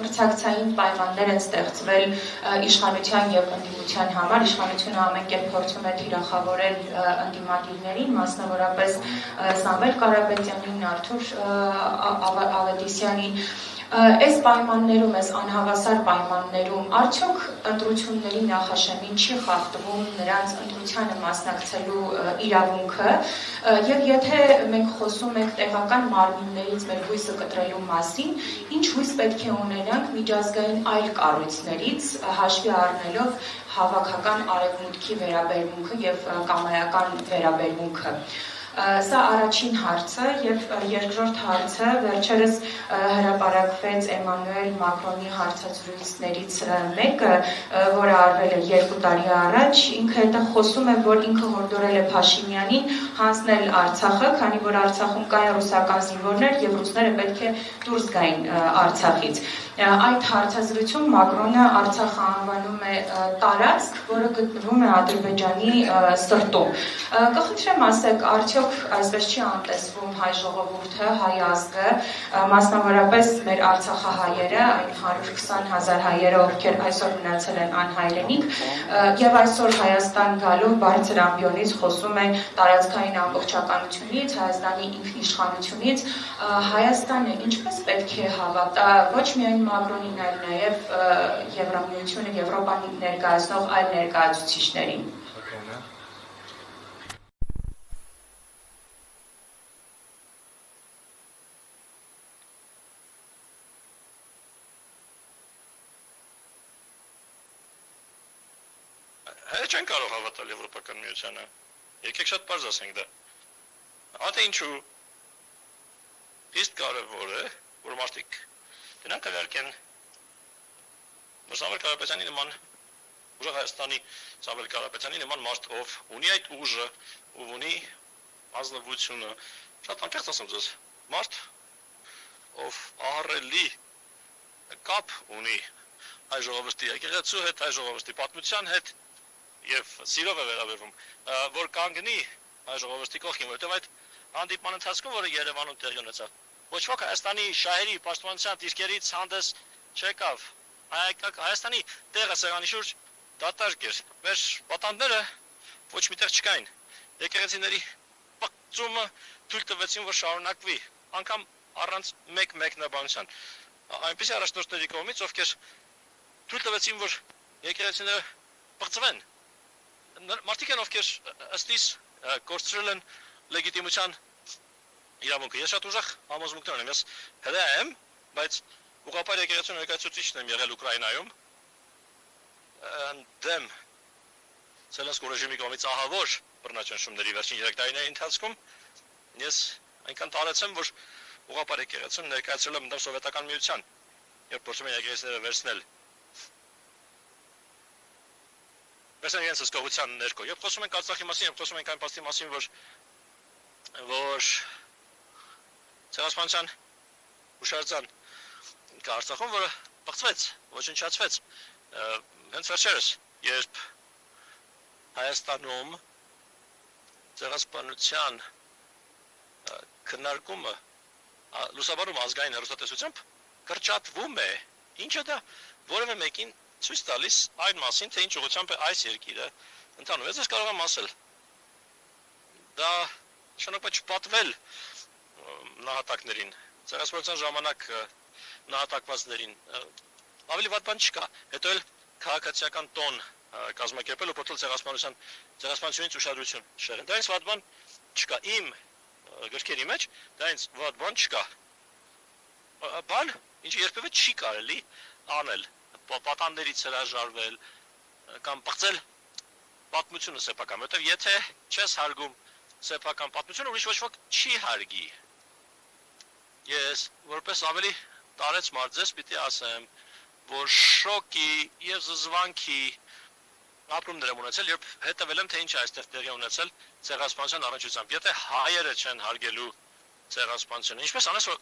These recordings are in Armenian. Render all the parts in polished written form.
մրցակցային պայմաններ են ստեղծվել իշխանության եւ ընդդիմության համար, իշխանությունը ամեն կերպ փորձում է թիրախավորել ընդդիմադիրներին, մասնավորապես Սամվել Կարապետյանին, Արթուր Ավետիսյանին, այս պայմաններում, այս անհավասար պայմաններում, արդյոք ընտրությունների նախաշեմին չի խախտվում նրանց ընտրությանը մասնակցելու իրավունքը, եւ եթե մենք խոսում ենք տեղական մարմիններից մեր հույսը կտրելու մասին, ինչ հույս պետք է ունենանք միջազգային այլ կառույցներից, հաշվի առնելով հավաքական արևմուտքի վերաբերմունքը եւ կամայական վերաբերմունքը։ Սա առաջին հարցը եւ երկրորդ հարցը վերջերս հրապարակվեց Էմանուել Մակրոնի հարցազրույցներից մեկը, որը արվել է 2 տարի առաջ, ինքը հետը խոսում է, որ ինքը հորդորել է Փաշինյանին հանձնել Արցախը, քանի որ Արցախում կային ռուսական զինվորներ եւ ռուսները պետք է դուրս գային Արցախից։ Այդ հարցազրույցում Մակրոնը Արցախը անվանում է տարածք, որը գտնվում է Ադրբեջանի սրտում։ Կխնդրեմ ասեք, արդյոք այսպես չի անտեսվում հայ ժողովուրդը, հայ ազգը, մասնավորապես մեր արցախահայերը, այն 120,000 հայերը, ովքեր այսօր մնացել են անհայրենիք, եւ այսօր Հայաստան գալով բարձր ամբիոնից խոսում են տարածքային ամբողջականությունից, Հայաստանի ինքնիշխանությունից, Հայաստանը ինչպես պետք է հավատա ոչ միայն Մակրոնին, այլ նաեւ Եվրամիությունը, Եվրոպան ներկայացնող այլ ներկայացուցիչներին։ Չեն կարող հավատալ Եվրոպական միությանը։ Եկեք շատ պարզ ասենք դա։ Ատե ինչու։ Իսկ կարևոր է, որ մարդիկ դրանք քվեարկեն Սամվել Կարապետյանի նման ուժը Հայաստանի Սամվել Կարապետյանի նման մարդ, ով ունի այդ ուժը, ով ունի ազնվությունը, շատ անկեղծ ասեմ ձեզ, մարդ, ով ահռելի կապ ունի հայ ժողովրդի եկեղեցու հետ, հայ ժողովրդի պատմության հետ եւ սիրով է վերաբերվում, որ կանգնի հայ ժողովրդի կողքին, որովհետեւ այդ հանդիպման ընթացքում, որը Երևանում տեղի ունեցավ, ոչ ոք Հայաստանի շահերի պաշտպանության դիրքերից հանդես չեկավ։ Հայաստանի տեղը սեղանի շուրջ դատարկ էր։ Մեր պատանդները ոչ միտեղ չկային։ Եկեղեցիների պղծումը թույլ տվեցին, որ շարունակվի, անգամ առանց մեկ մեկնաբանության։ Այնպիսի առաջնորդների կողմից, ովքեր թույլ տվեցին, որ եկեղեցիները պղծվեն։ Մարդիկ են, ովքեր ըստիս կորցրել են լեգիտիմության իրավունքը։ Ես շատ ուժեղ համոզմունքներ ունեմ, ես հրեա եմ, բայց ուղղափառ եկեղեցու ներկայացուցիչն եմ եղել Ուկրաինայում, դեմ Ցելենսկու ռեժիմի կողմից ահավոր բռնաճնշումների վերջին 3 տարիների ընթացքում ես այնքան տարեցեմ, որ ուղղափառ եկեղեցուն ներկայացրել եմ ընդդեմ սովետական միության, երբ փորձում են եկեղեցիները վերցնել Վերցնել իրենց հսկողության ներքո։ Երբ խոսում ենք Արցախի մասին, երբ խոսում ենք այն փաստի մասին, որ ցեղասպանության հուշարձան կա Արցախում, որը բացվեց, ոչնչացվեց, հենց վերջերս, երբ Հայաստանում ցեղասպանության քննարկումը լուսաբանում ազգային հեռուստատեսությամբ կրճատվում է, ինչը դա որևէ մեկին ցույց տալիս այն մասին, թե ինչ ուղղությամբ է այս երկիրը ընթանում։ Ես կարող եմ ասել, դա նշանակում է չպատվել նահատակներին, ցեղասպանության ժամանակ նահատակվածներին, ավելի վատ բան չկա։ Հետո էլ քաղաքացիական տոն կազմակերպել ու փորձել ցեղասպանությունից ուշադրություն շեղել։ Դա ինձ վատ բան չկա։ Իմ գրքերի մեջ դա ինձ վատ բան չկա։ Բան, ինչը երբևէ չի կարելի անել։ Պատաններից հրաժարվել կամ պղծել պատմությունը սեփական, որովհետև եթե չես հարգում սեփական պատմությունը, ուրիշ ոչ ոք չի հարգի։ Ես որպես ավելի տարեց մարդ ձեզ պիտի ասեմ, որ շոկի եւ զզվանքի ապրումներ եմ ունեցել, երբ հետևել եմ, թե ինչ է այստեղ տեղի ունեցել ցեղասպանության առնչությամբ։ Եթե հայերը չեն հարգելու ցեղասպանությունը, ինչպես անես, որ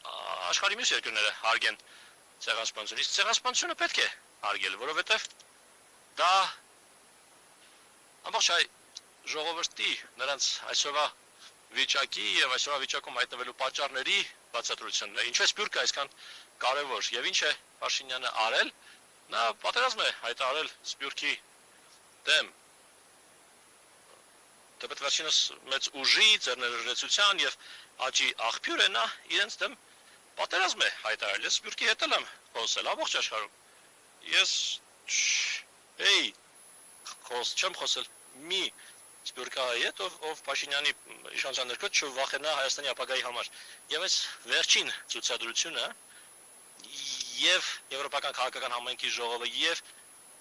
աշխարհի մյուս երկրները հարգեն ցեղասպանությունը, իսկ ցեղասպանությունը պետք է հարգել, որովհետև դա ամբողջ հայ ժողովրդի նրանց այսօրվա վիճակի եւ այսօրվա վիճակում հայտնվելու պատճառների բացատրությունն է, ինչու է Սփյուռքը այսքան կարևոր եւ ինչ է Փաշինյանը արել, նա պատերազմ է հայտարարել Սփյուռքի դեմ, դեպի վերջինս մեծ ուժի, ձեռներեցության եւ աճի աղբյուր է նա իրենց դեմ պատերազմ է հայտարարել, ես Սփյուռքի հետ եմ խոսել ամբողջ աշխարհում, ես չեմ խոսել մի Սփյուռքահայի հետ, ով Փաշինյանի իշխանության ներքո չվախենա Հայաստանի ապագայի համար, եւ այս վերջին ցուցադրությունը եւ Եվրոպական քաղաքական համայնքի ժողովը եւ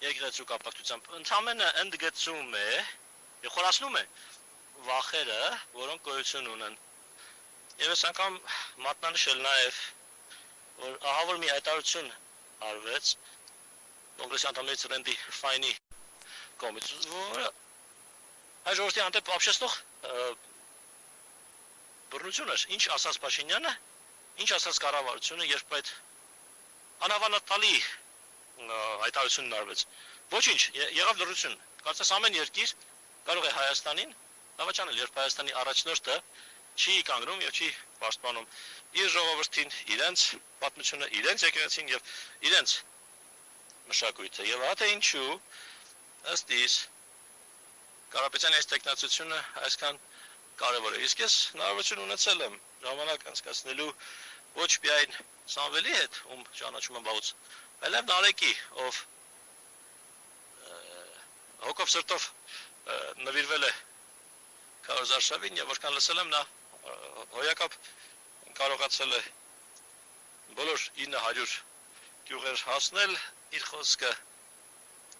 եկեղեցու կապակցությամբ ընդհանրապես ընդգծում է եւ խորացնում է վախերը, որոնք գոյություն ունեն։ Եվ այս անգամ մատնանշել նաեւ որ ահա որ մի հայտարարություն արվեց կոնգրեսի անդամներից Ռենդի Ֆայնի կողմից, որը այս ժողովրդի հանդեպ ապշեցնող բռնություն էր, ինչ ասաց Փաշինյանը, ինչ ասաց կառավարությունը, երբ այդ անհավանատալի հայտարարությունն արվեց։ Ոչինչ, եղավ լռություն։ Կարծես ամեն երկիր կարող է Հայաստանին դավաճանել, երբ Հայաստանի առաջնորդը չի կանգնում եւ չի պաշտպանում իր ժողովրդին, իրենց պատմությունը, իրենց եկեղեցին եւ իրենց մշակույթը։ Եվ հա թե ինչու ըստ իս Կարապետյանի այս տեխնացությունը այսքան կարևոր է։ Իսկ ես հնարավորություն ունեցել եմ ժամանակ անցկացնելու ոչ միայն Սամվելի հետ, ում ճանաչում եմ վաղուց, այլև Նարեկի, ով հոգով սրտով նվիրվել է Քարոզ Արշավին եւ որքան լսել եմ նա հոյակապ կարողացել է բոլոր 900 գյուղեր հասնել, իր խոսքը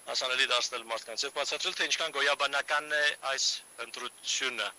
հասանելի դարձնել մարդկանց եւ բացատրել թե ինչքան գոյաբանական է այս ընտրությունը